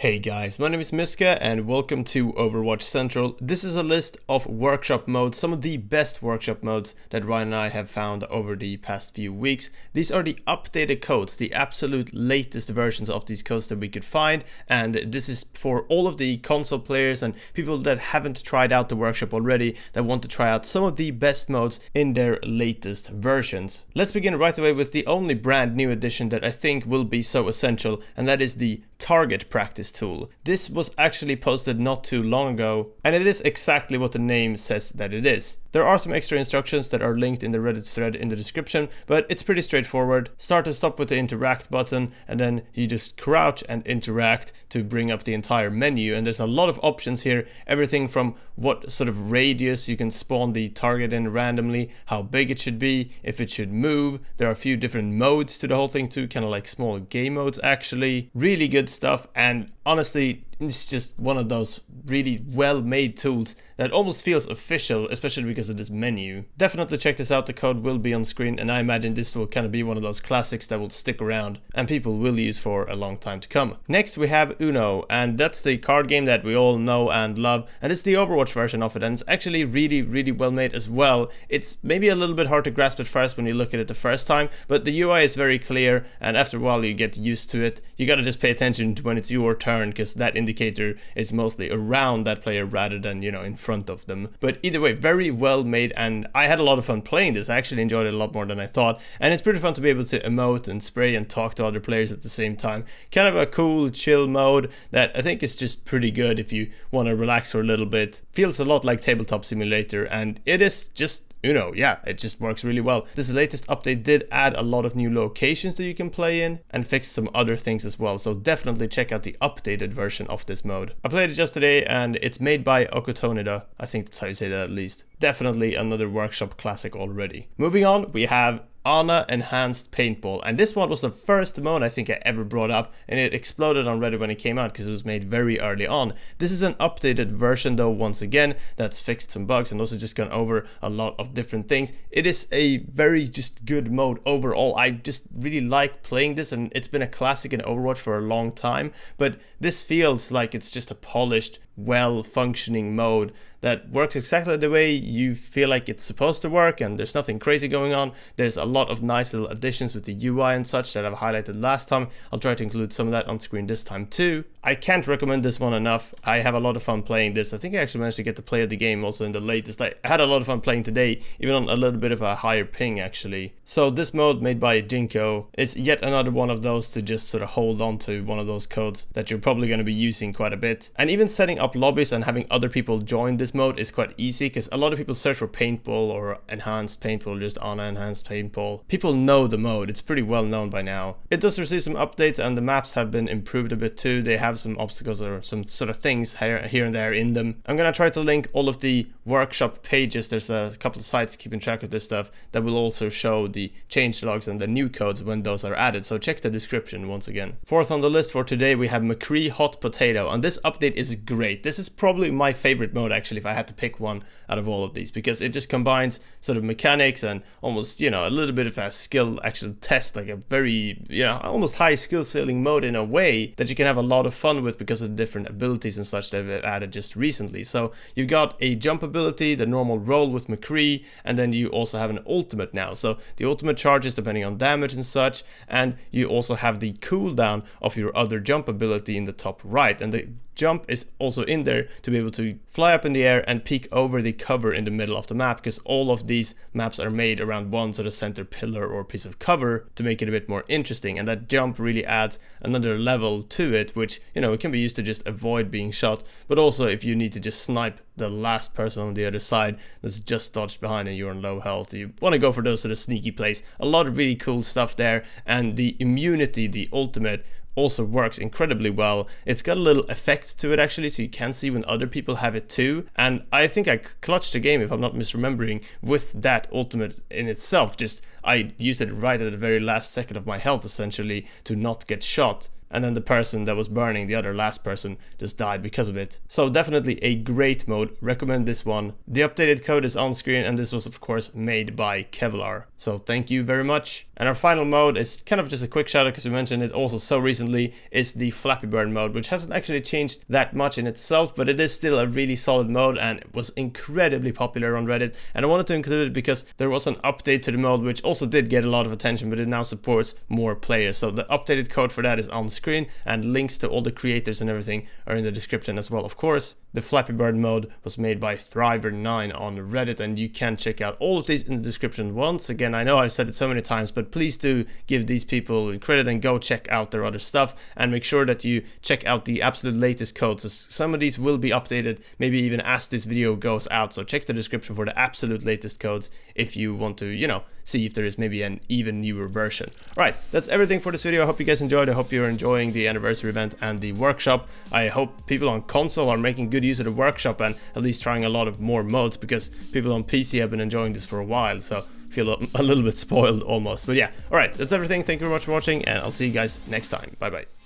Hey guys, my name is Miska and welcome to Overwatch Central. This is a list of workshop modes, some of the best workshop modes that Ryan and I have found over the past few weeks. These are the updated codes, the absolute latest versions of these codes that we could find, and this is for all of the console players and people that haven't tried out the workshop already that want to try out some of the best modes in their latest versions. Let's begin right away with the only brand new addition that I think will be so essential, and that is the target practice tool. This was actually posted not too long ago, and it is exactly what the name says that it is. There are some extra instructions that are linked in the Reddit thread in the description, but it's pretty straightforward. Start and stop with the interact button, and then you just crouch and interact to bring up the entire menu, and there's a lot of options here, everything from what sort of radius you can spawn the target in randomly, how big it should be, if it should move. There are a few different modes to the whole thing too, kind of like small game modes actually. Really good stuff, and honestly it's just one of those really well made tools that almost feels official, especially because of this menu. Definitely check this out, the code will be on screen, and I imagine this will kind of be one of those classics that will stick around and people will use for a long time to come. Next we have Uno, and that's the card game that we all know and love, and it's the Overwatch version of it, and it's actually really well made as well. It's maybe a little bit hard to grasp at first when you look at it the first time, but the UI is very clear, and after a while you get used to it. You gotta just pay attention to when it's your turn, because that indicator is mostly around that player rather than, you know, in front of them. But either way, very well made, and I had a lot of fun playing this. I actually enjoyed it a lot more than I thought, and it's pretty fun to be able to emote and spray and talk to other players at the same time. Kind of a cool, chill mode that I think is just pretty good if you want to relax for a little bit. Feels a lot like Tabletop Simulator, and it is just Uno, yeah, it just works really well. This latest update did add a lot of new locations that you can play in and fix some other things as well, so definitely check out the updated version of this mode. I played it just today and it's made by Okutonida, I think that's how you say that at least. Definitely another workshop classic already. Moving on, we have Armour Enhanced Paintball, and this one was the first mode I think I ever brought up, and it exploded on Reddit when it came out because it was made very early on. This is an updated version though, once again, that's fixed some bugs and also just gone over a lot of different things. It is a very just good mode overall. I just really like playing this, and it's been a classic in Overwatch for a long time, but this feels like it's just a polished, well-functioning mode that works exactly the way you feel like it's supposed to work, and there's nothing crazy going on. There's a lot of nice little additions with the UI and such that I've highlighted last time. I'll try to include some of that on screen this time too. I can't recommend this one enough. I have a lot of fun playing this. I think I actually managed to get to play the game also in the latest. I had a lot of fun playing today, even on a little bit of a higher ping actually. So this mode made by Jinko is yet another one of those to just sort of hold on to, one of those codes that you're probably going to be using quite a bit. And even setting up lobbies and having other people join this mode is quite easy, because a lot of people search for paintball or enhanced paintball, just on enhanced paintball. People know the mode, it's pretty well known by now. It does receive some updates and the maps have been improved a bit too. They have some obstacles or some sort of things here and there in them. I'm gonna try to link all of the workshop pages. There's a couple of sites keeping track of this stuff that will also show the change logs and the new codes when those are added, so check the description once again. Fourth on the list for today we have McCree Hot Potato, and this update is great. This is probably my favorite mode actually, if I had to pick one out of all of these, because it just combines sort of mechanics and almost, you know, a little bit of a skill actual test, like a very, you know, almost high skill ceiling mode in a way that you can have a lot of fun with because of the different abilities and such that they've added just recently. So you've got a jump ability, the normal roll with McCree, and then you also have an ultimate now. So the ultimate charges depending on damage and such, and you also have the cooldown of your other jump ability in the top right, and the jump is also in there to be able to fly up in the air and peek over the cover in the middle of the map, because all of these maps are made around one sort of center pillar or piece of cover to make it a bit more interesting, and that jump really adds another level to it, which, you know, it can be used to just avoid being shot, but also if you need to just snipe the last person on the other side that's just dodged behind and you're on low health, you want to go for those sort of sneaky plays. A lot of really cool stuff there, and the immunity, the ultimate, also works incredibly well. It's got a little effect to it actually, so you can see when other people have it too, and I think I clutched the game, if I'm not misremembering, with that ultimate in itself. Just I used it right at the very last second of my health essentially to not get shot and then the person that was burning, the other last person, just died because of it. So definitely a great mode, recommend this one. The updated code is on screen, and this was of course made by Kevlar. So thank you very much. And our final mode is kind of just a quick shout out because we mentioned it also so recently, is the Flappy Bird mode, which hasn't actually changed that much in itself, but it is still a really solid mode and it was incredibly popular on Reddit. And I wanted to include it because there was an update to the mode which also did get a lot of attention, but it now supports more players. So the updated code for that is on screen, and links to all the creators and everything are in the description as well, of course. The Flappy Bird mode was made by Thriver9 on Reddit, and you can check out all of these in the description. Once again, I know I've said it so many times, but please do give these people credit and go check out their other stuff, and make sure that you check out the absolute latest codes, as some of these will be updated maybe even as this video goes out. So check the description for the absolute latest codes if you want to, you know, see if there is maybe an even newer version. Alright, that's everything for this video. I hope you guys enjoyed. I hope you're enjoying the anniversary event and the workshop. I hope people on console are making good use of the workshop and at least trying a lot of more modes, because people on PC have been enjoying this for a while, so feel a little bit spoiled almost. But yeah, alright, that's everything. Thank you very much for watching, and I'll see you guys next time. Bye bye.